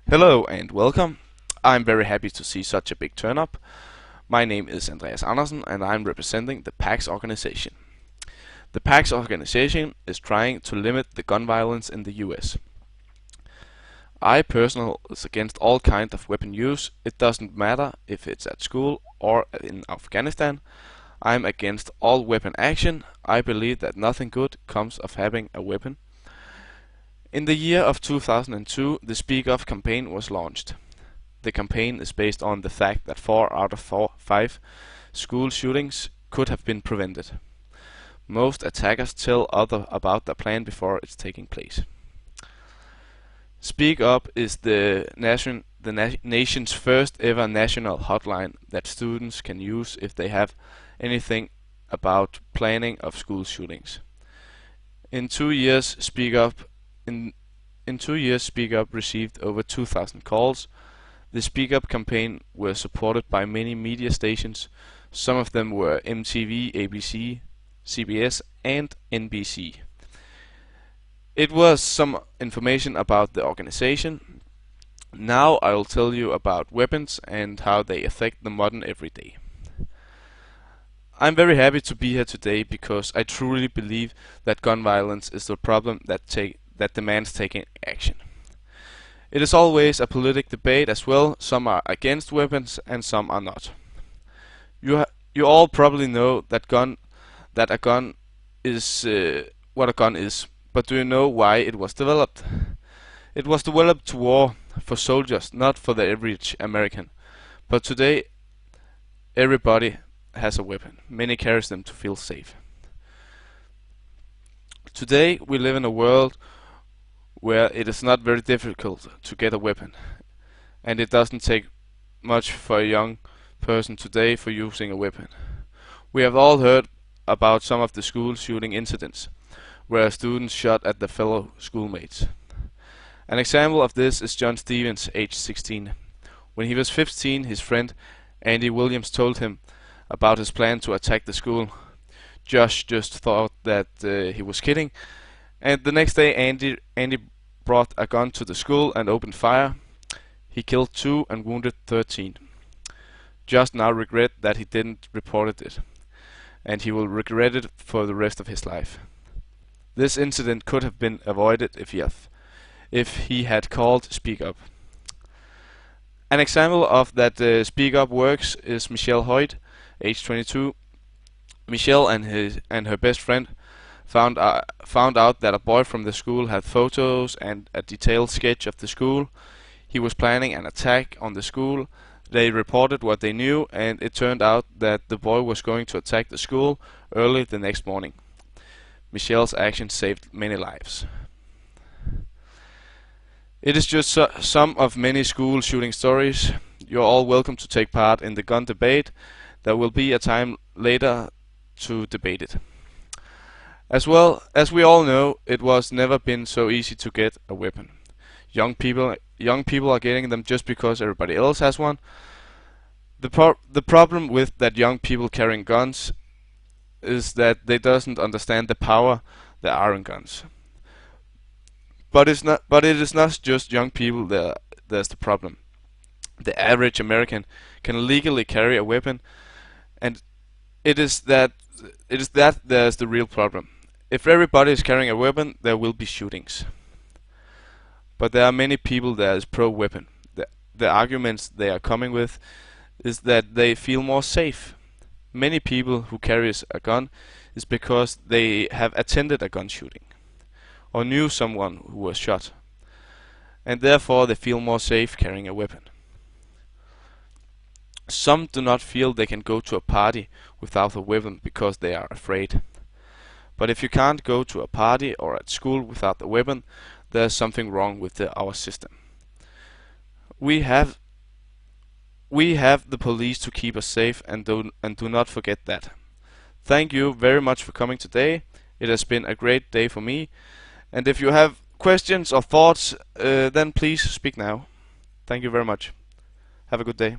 Hello and welcome. I'm very happy to see such a big turn up. My name is Andreas Andersen and I'm representing the PAX organization. The PAX organization is trying to limit the gun violence in the US. I personally is against all kinds of weapon use. It doesn't matter if it's at school or in Afghanistan. I'm against all weapon action. I believe that nothing good comes of having a weapon. In the year of 2002, the Speak Up campaign was launched. The campaign is based on the fact that 4 out of 5 school shootings could have been prevented. Most attackers tell others about their plan before it's taking place. Speak Up is the nation's first ever national hotline that students can use if they have anything about planning of school shootings. In 2 years, Speak Up received over 2,000 calls. The Speak Up campaign was supported by many media stations. Some of them were MTV, ABC, CBS, and NBC. It was some information about the organization. Now I will tell you about weapons and how they affect the modern everyday. I'm very happy to be here today because I truly believe that gun violence is the problem that demands taking action. It is always a political debate as well. Some are against weapons and some are not. You all probably know that a gun is what a gun is, but do you know why it was developed? It was developed to war for soldiers, not for the average American. But today, everybody has a weapon. Many carries them to feel safe. Today, we live in a world where it is not very difficult to get a weapon, and it doesn't take much for a young person today for using a weapon. We have all heard about some of the school shooting incidents, where students shot at their fellow schoolmates. An example of this is John Stevens, age 16. When he was 15, his friend Andy Williams told him about his plan to attack the school. Josh just thought that he was kidding, and the next day Andy brought a gun to the school and opened fire. He killed 2 and wounded 13. Josh now regret that he didn't report it, and he will regret it for the rest of his life. This incident could have been avoided if he had called Speak Up. An example of that Speak Up works is Michelle Hoyt, age 22. Michelle and her best friend found out that a boy from the school had photos and a detailed sketch of the school. He was planning an attack on the school. They reported what they knew, and it turned out that the boy was going to attack the school early the next morning. Michelle's action saved many lives. It is just some of many school shooting stories. You're all welcome to take part in the gun debate. There will be a time later to debate it. As well as we all know, it was never been so easy to get a weapon. Young people are getting them just because everybody else has one. The problem with that young people carrying guns is that they doesn't understand the power there are in guns. But it is not just young people that's the problem. The average American can legally carry a weapon, and it is that there's the real problem. If everybody is carrying a weapon, there will be shootings. But there are many people that is pro-weapon. The arguments they are coming with is that they feel more safe. Many people who carries a gun is because they have attended a gun shooting or knew someone who was shot, and therefore they feel more safe carrying a weapon. Some do not feel they can go to a party without a weapon because they are afraid. But if you can't go to a party or at school without a weapon, there's something wrong with our system. We have the police to keep us safe, and do not forget that. Thank you very much for coming today. It has been a great day for me. And if you have questions or thoughts, then please speak now. Thank you very much. Have a good day.